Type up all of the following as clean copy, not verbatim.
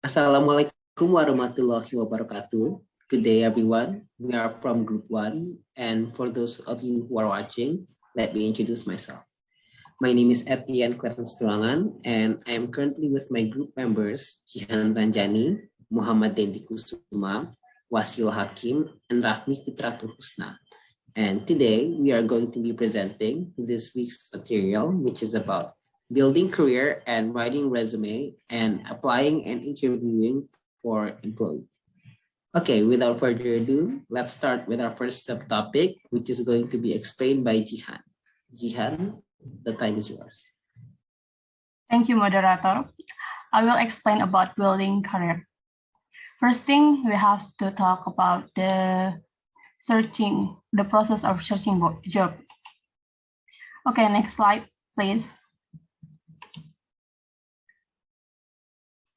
Assalamualaikum warahmatullahi wabarakatuh. Good day, everyone. We are from Group 1, and for those of you who are watching, let me introduce myself. My name is Ettiene Clerence Turangan, and I am currently with my group members, Jihan Ranjani, Muhammad Dendi Kusuma, Wasiul Hakim, and Rahmi Firatul Husna. And today, we are going to be presenting this week's material, which is about building career and writing resume and applying and interviewing for employee. Okay, without further ado, let's start with our first subtopic, which is going to be explained by Jihan. Jihan, the time is yours. Thank you, moderator. I will explain about building career. First thing, we have to talk about the process of searching job. Okay, next slide, please.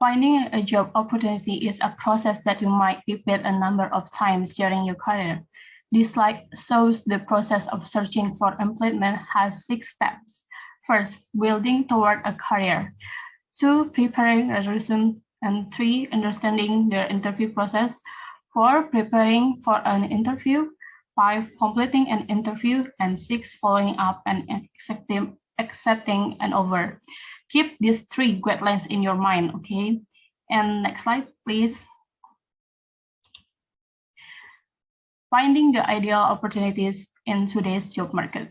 Finding a job opportunity is a process that you might repeat a number of times during your career. This slide shows the process of searching for employment has 6 steps. First, building toward a career. 2, preparing a resume. And 3, understanding the interview process. 4, preparing for an interview. 5, completing an interview. And 6, following up and accepting an offer. Keep these 3 guidelines in your mind, okay? And next slide, please. Finding the ideal opportunities in today's job market.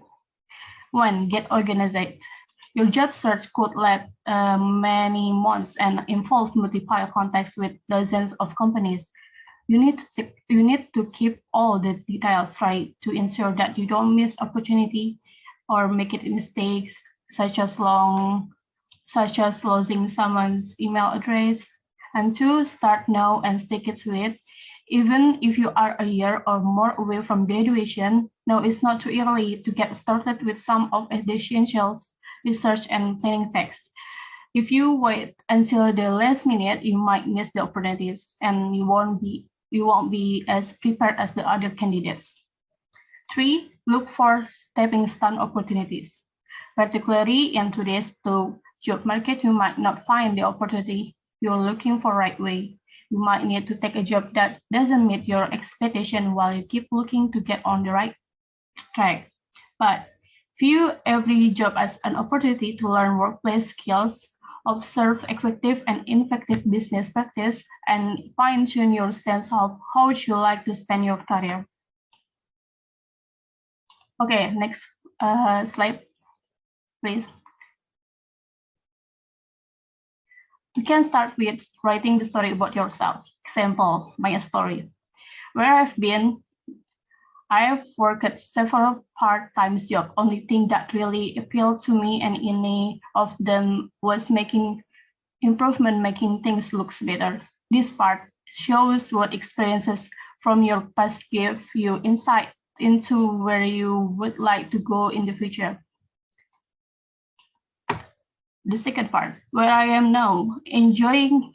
1, get organized. Your job search could last many months and involve multiple contacts with dozens of companies. You need to keep all the details right to ensure that you don't miss opportunity or make it mistakes such as losing someone's email address. And 2, start now and stick it to it. Even if you are a year or more away from graduation, now is not too early to get started with some of the essentials, research and planning text. If you wait until the last minute, you might miss the opportunities and you won't be as prepared as the other candidates. 3, look for stepping stone opportunities. Particularly in today's job market, you might not find the opportunity you're looking for right away. You might need to take a job that doesn't meet your expectation while you keep looking to get on the right track. But view every job as an opportunity to learn workplace skills, observe effective and ineffective business practice, and fine-tune your sense of how you like to spend your career. Okay, next slide, please. You can start with writing the story about yourself. Example, my story. Where I've been, I have worked at several part-time jobs. Only thing that really appealed to me and any of them was making improvement, making things look better. This part shows what experiences from your past give you insight into where you would like to go in the future. The second part, where I am now, example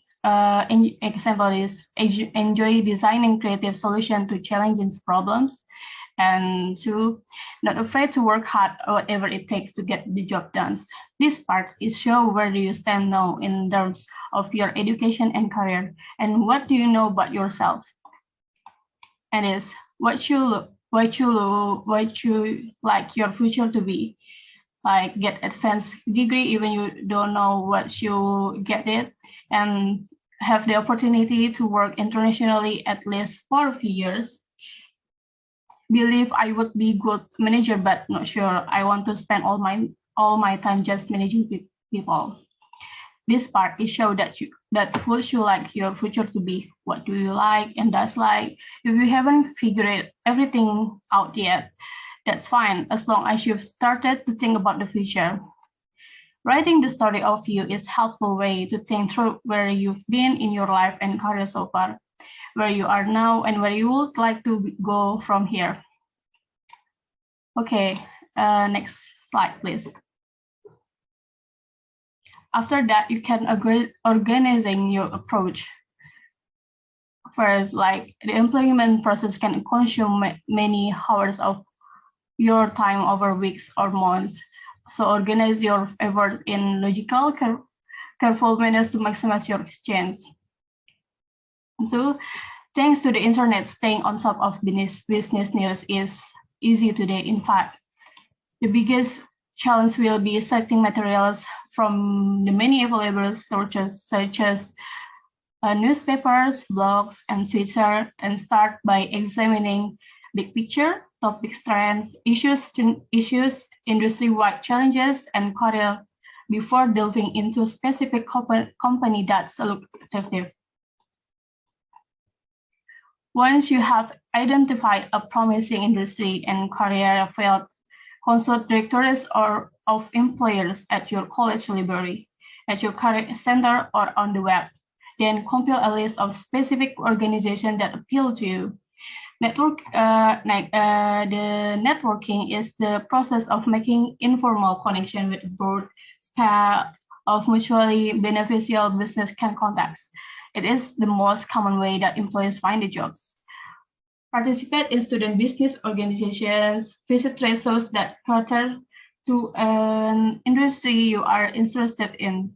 is enjoy designing creative solutions to challenging problems. And 2, not afraid to work hard or whatever it takes to get the job done. This part is show where do you stand now in terms of your education and career, and what do you know about yourself. And is what you like your future to be. Like get advanced degree even you don't know what you get it, and have the opportunity to work internationally at least for a few years. Believe I would be good manager, but not sure I want to spend all my time just managing people. This part is show that what you like your future to be. What do you like and does like? If you haven't figured everything out yet, that's fine, as long as you've started to think about the future. Writing the story of you is a helpful way to think through where you've been in your life and career so far, where you are now, and where you would like to go from here. Okay, next slide, please. After that, you can organizing your approach. First, like the employment process can consume many hours of your time over weeks or months. So organize your effort in logical, careful manners to maximize your exchange. So, thanks to the internet, staying on top of business news is easy today. In fact, the biggest challenge will be selecting materials from the many available sources such as newspapers, blogs, and Twitter, and start by examining big picture, topic trends, issues, industry-wide challenges, and career before delving into specific company that look attractive. Once you have identified a promising industry and career field, consult directories or of employers at your college library, at your career center, or on the web. Then compile a list of specific organizations that appeal to you. The networking is the process of making informal connection with a broad sphere of mutually beneficial business contacts. It is the most common way that employees find the jobs. Participate in student business organizations, visit trade shows that cater to an industry you are interested in.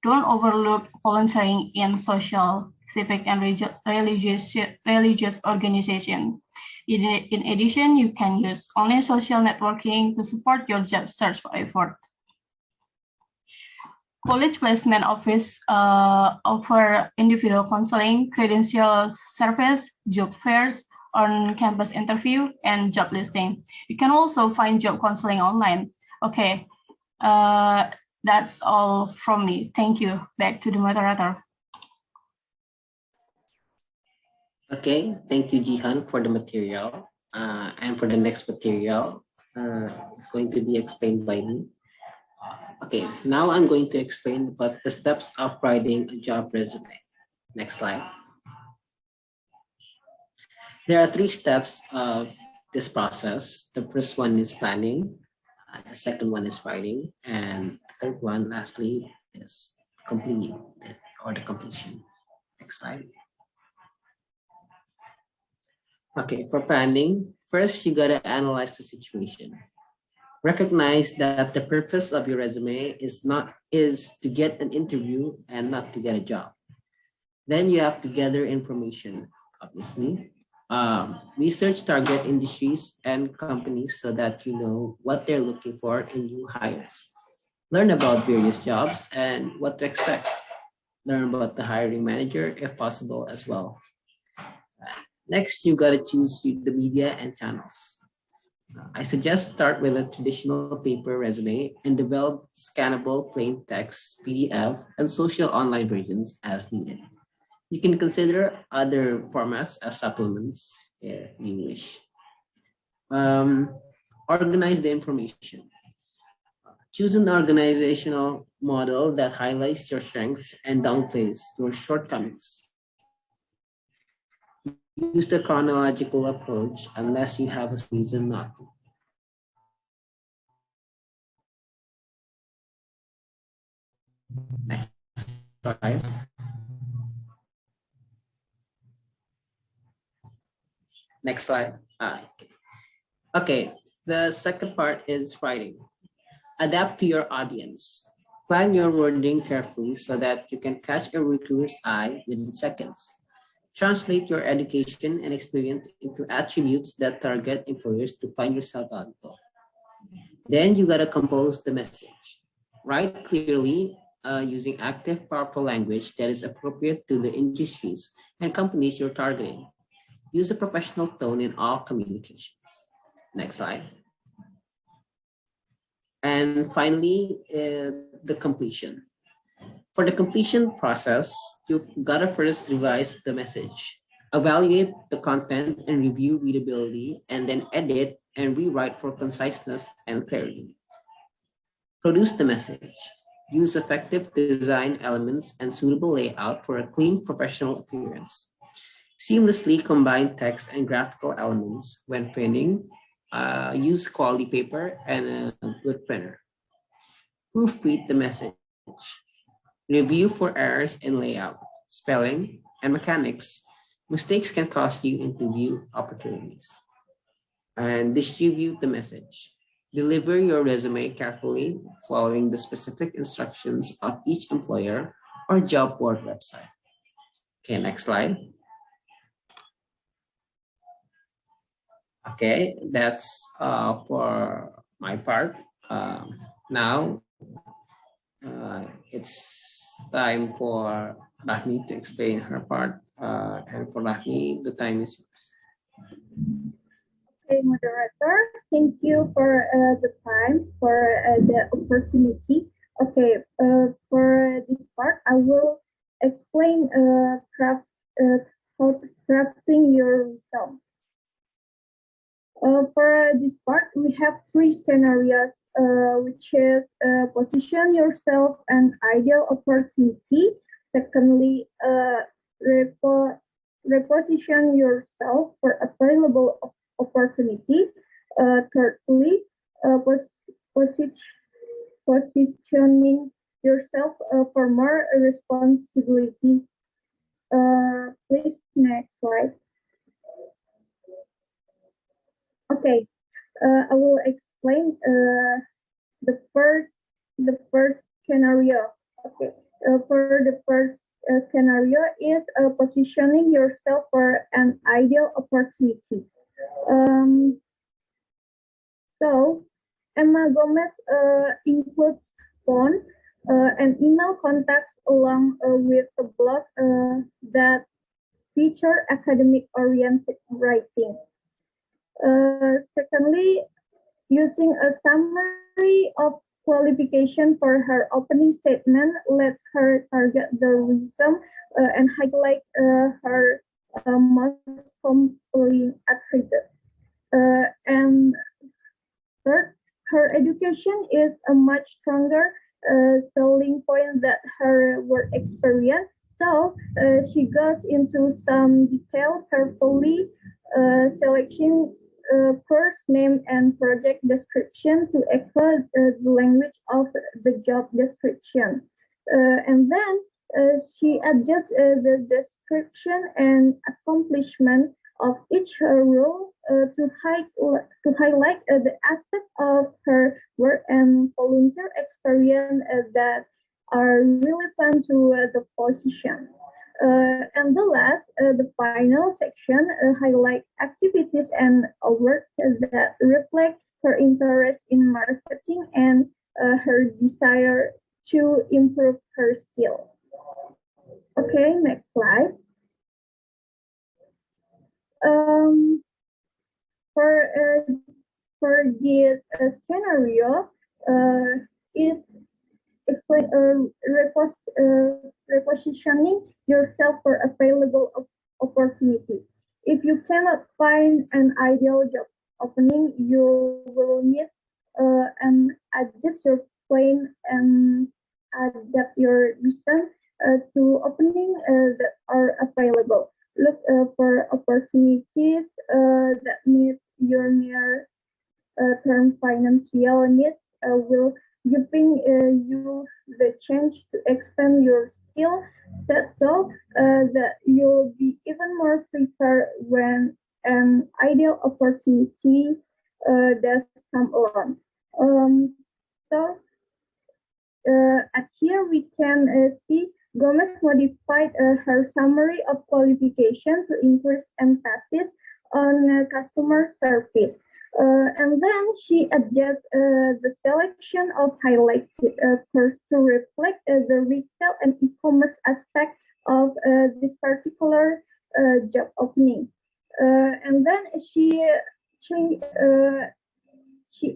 Don't overlook volunteering in social, civic, and religious organizations. In addition, you can use online social networking to support your job search effort. College placement office offer individual counseling, credential service, job fairs, on-campus interview, and job listing. You can also find job counseling online. Okay, that's all from me. Thank you. Back to the moderator. Okay, thank you, Jihan, for the material. And for the next material, it's going to be explained by me. Okay, now I'm going to explain about the steps of writing a job resume. Next slide. There are 3 steps of this process. The first one is planning, the second one is writing, and the third one, lastly, is completing or the completion. Next slide. Okay, for planning, first you gotta analyze the situation. Recognize that the purpose of your resume is to get an interview and not to get a job. Then you have to gather information, obviously. Research target industries and companies so that you know what they're looking for in new hires. Learn about various jobs and what to expect. Learn about the hiring manager if possible as well. Next, you gotta choose the media and channels. I suggest start with a traditional paper resume and develop scannable plain text, PDF, and social online versions as needed. You can consider other formats as supplements if you wish. Organize the information. Choose an organizational model that highlights your strengths and downplays your shortcomings. Use the chronological approach unless you have a reason not to. Next slide. Next slide. Okay, the second part is writing. Adapt to your audience. Plan your wording carefully so that you can catch a recruiter's eye within seconds. Translate your education and experience into attributes that target employers to find yourself valuable. Then you gotta compose the message. Write clearly using active, powerful language that is appropriate to the industries and companies you're targeting. Use a professional tone in all communications. Next slide. And finally, the completion. For the completion process, you've got to first revise the message, evaluate the content and review readability, and then edit and rewrite for conciseness and clarity. Produce the message. Use effective design elements and suitable layout for a clean professional appearance. Seamlessly combine text and graphical elements when printing. Use quality paper and a good printer. Proofread the message. Review for errors in layout, spelling, and mechanics. Mistakes can cost you interview opportunities. And distribute the message. Deliver your resume carefully, following the specific instructions of each employer or job board website. Okay, next slide. Okay, that's for my part. Now it's time for Rahmi to explain her part. And for Rahmi, the time is yours. Okay, moderator, thank you for the time, for the opportunity. Okay, for this part, I will explain how crafting your result. For this part, we have three scenarios, which is position yourself an ideal opportunity. Secondly, reposition yourself for available opportunity. Thirdly, positioning yourself for more responsibility. Please, next slide. Okay, I will explain the first scenario. Okay, for the first scenario is positioning yourself for an ideal opportunity. So Emma Gomez includes phone and email contacts along with a blog that feature academic-oriented writing. Secondly, using a summary of qualification for her opening statement lets her target the reason and highlight her most compelling attributes. And third, her education is a much stronger selling point than her work experience. So she goes into some detail, carefully selecting course name and project description to echo the language of the job description. And then she adjusts the description and accomplishment of each role to highlight the aspect of her work and volunteer experience that are relevant to the position. And the last, the final section, highlight activities and work that reflect her interest in marketing and her desire to improve her skill. Okay, next slide. For this scenario, it explain repositioning yourself for available opportunity. If you cannot find an ideal job opening, you will need and adjust your plan and adapt your vision to opening that are available. Look for opportunities that meet your near-term financial needs. Will giving you the chance to expand your skill set so that you'll be even more prepared when an ideal opportunity does come along. So at here we can see Gomez modified her summary of qualification to increase emphasis on customer service. And then she adjusts the selection of highlighted course to reflect the retail and e-commerce aspect of this particular job opening. And then she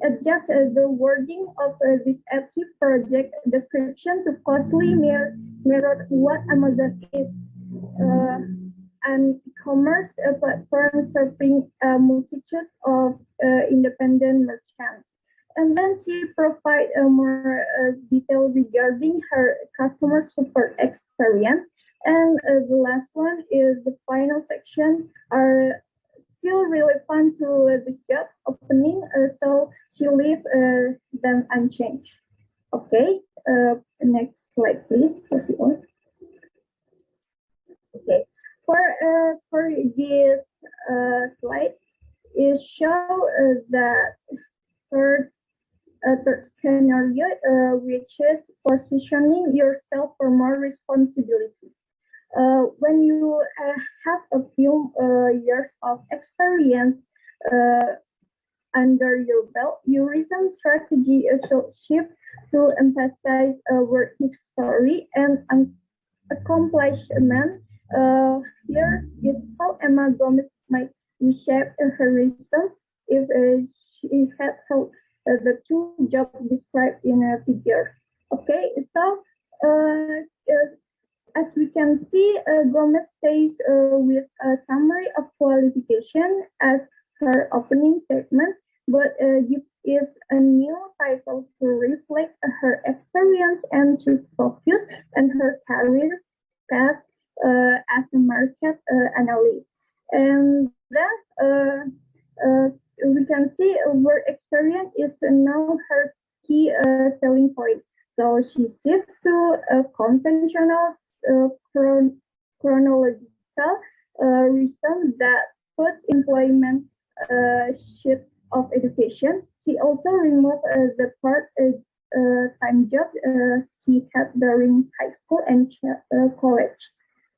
adjusts the wording of this active project description to closely mirror what Amazon is. An e-commerce platform serving a multitude of independent merchants. And then she provides more detail regarding her customer support experience. And the last one is the final section are still relevant to this job opening, so she leaves them unchanged. Okay, next slide, please. Proceed on. Okay. For this slide, is show that third scenario, which is positioning yourself for more responsibility. When you have a few years of experience under your belt, your recent strategy should shift to emphasize work history and accomplishment. Here is how Emma Gomez might reshape her reason if she had held the two jobs described in figures. Okay, so as we can see, Gomez stays with a summary of qualification as her opening statement, but gives it a new title to reflect her experience and to focus on her career path as a market analyst. And then we can see work experience is now her key selling point. So she shifts to a conventional chronological reason that puts employment shift of education. She also removed the part-time job she had during high school and college.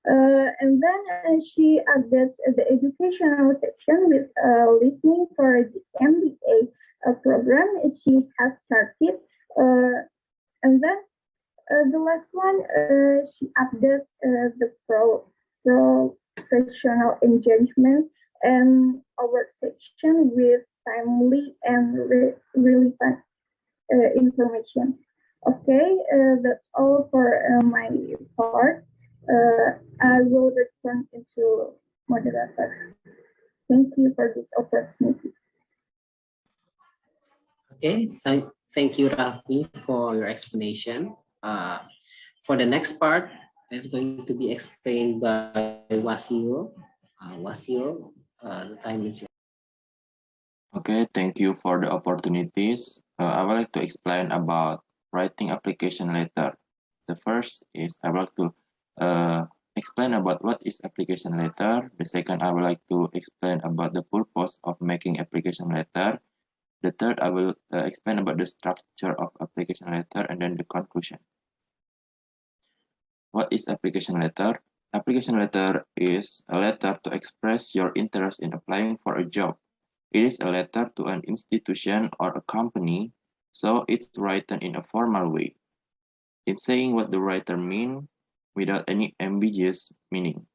And then she added the educational section with listening for the MBA program she has started. And then the last one, she added the professional engagement and our section with timely and relevant information. Okay, that's all for my part. I will return into moderator. Thank you for this opportunity. Okay, thank you, Rahmi, for your explanation. For the next part, it's going to be explained by Wasiul. Wasiul, the time is yours. Okay, thank you for the opportunities. I would like to explain about writing application letter. The first is I would like to explain about what is application letter. The second, I would like to explain about the purpose of making application letter. The third, I will explain about the structure of application letter and then the conclusion. What is application letter? Application letter is a letter to express your interest in applying for a job. It is a letter to an institution or a company, so it's written in a formal way. It's saying what the writer means without any ambiguous meaning.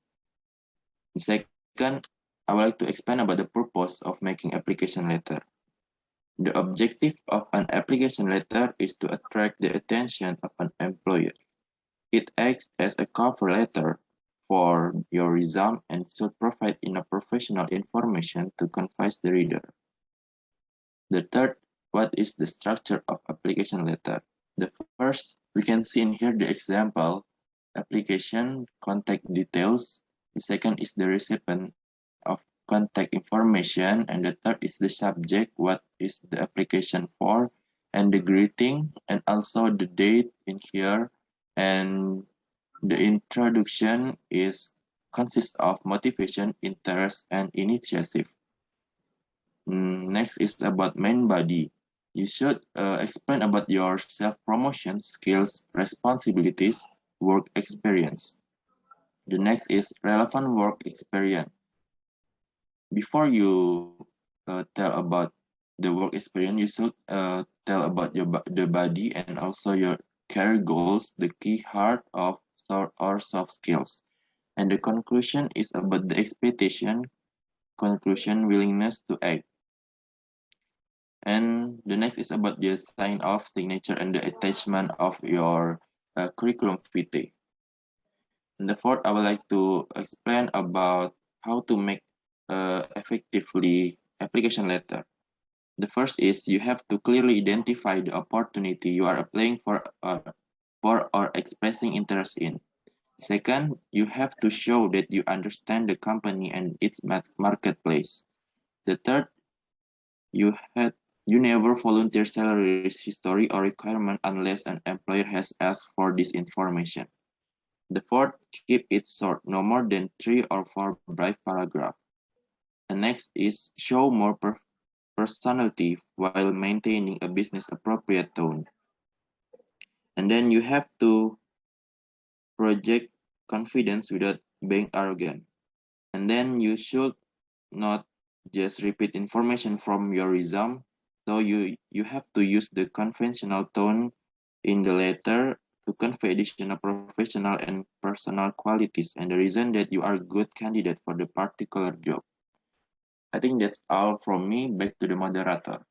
Second, I would like to explain about the purpose of making application letter. The objective of an application letter is to attract the attention of an employer. It acts as a cover letter for your resume and should provide enough professional information to convince the reader. The third, what is the structure of application letter? The first, we can see in here the example, application contact details. The second is the recipient of contact information, and the third is the subject, what is the application for, and the greeting, and also the date in here, and the introduction consists of motivation, interest, and initiative. Next is about main body. You should explain about your self-promotion, skills, responsibilities, work experience. The next is relevant work experience. Before you tell about the work experience, you should tell about the body and also your career goals, the key heart of or soft skills. And the conclusion is about the expectation, conclusion, willingness to act. And the next is about the sign-off, signature, and the attachment of your curriculum vitae. And the fourth, I would like to explain about how to make effectively application letter. The first is you have to clearly identify the opportunity you are applying for or expressing interest in. Second, you have to show that you understand the company and its marketplace. The third, you never volunteer salary history or requirement unless an employer has asked for this information. The fourth, keep it short, no more than 3 or 4 brief paragraphs. The next is show more personality while maintaining a business appropriate tone. And then you have to project confidence without being arrogant. And then you should not just repeat information from your resume. So you have to use the conventional tone in the letter to convey additional professional and personal qualities and the reason that you are a good candidate for the particular job. I think that's all from me. Back to the moderator.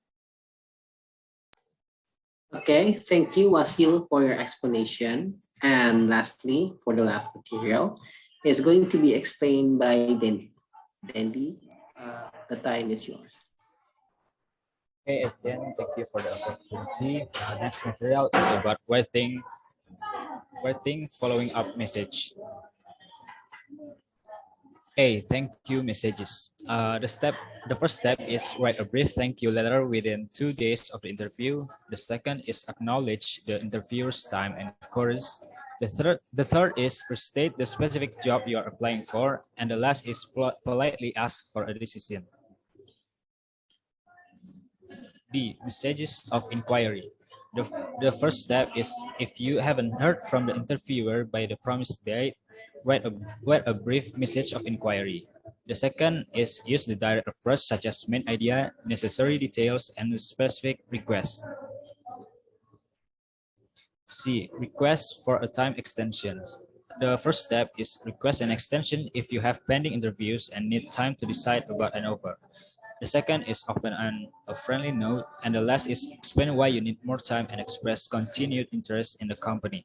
Okay, thank you, Wasiul, for your explanation. And lastly, for the last material, is going to be explained by Dendi. Dendi, the time is yours. Hey Etienne, thank you for the opportunity. Next material is about writing following up message. Hey, thank you messages. The first step is write a brief thank you letter within 2 days of the interview. The second is acknowledge the interviewer's time and courage. The third is restate the specific job you are applying for, and the last is politely ask for a decision. B. Messages of inquiry. The first step is if you haven't heard from the interviewer by the promised date, write a brief message of inquiry. The second is use the direct approach such as main idea, necessary details, and specific request. C. Request for a time extension. The first step is request an extension if you have pending interviews and need time to decide about an offer. The second is often a friendly note, and the last is explain why you need more time and express continued interest in the company.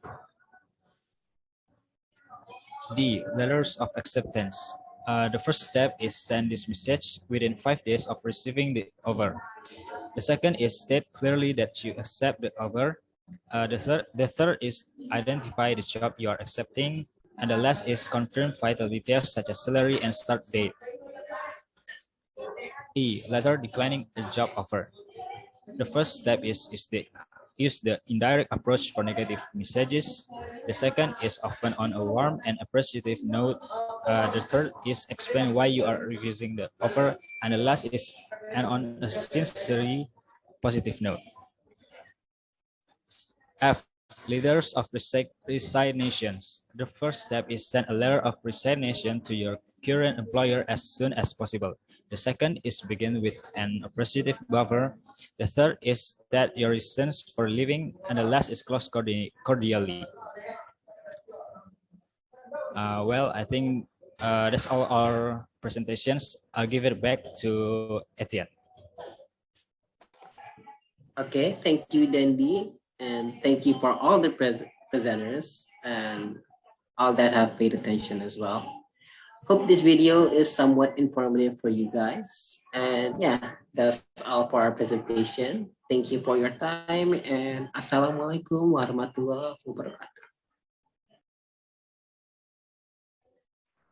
D. Letters of acceptance. The first step is send this message within 5 days of receiving the offer. The second is state clearly that you accept the offer. The third is identify the job you are accepting, and the last is confirm vital details such as salary and start date. E. Letter declining a job offer. The first step is use the indirect approach for negative messages. The second is often on a warm and appreciative note. The third is explain why you are refusing the offer, and the last is and on a sincerely positive note. F. Letters of resignations. The first step is send a letter of resignation to your current employer as soon as possible. The second is begin with an appreciative buffer. The third is state your reasons for leaving, and the last is close cordially. Well, I think that's all our presentations. I'll give it back to Ettiene. Okay, thank you, Dendi, and thank you for all the presenters and all that have paid attention as well. Hope this video is somewhat informative for you guys. And yeah, that's all for our presentation. Thank you for your time, and Assalamualaikum warahmatullahi wabarakatuh.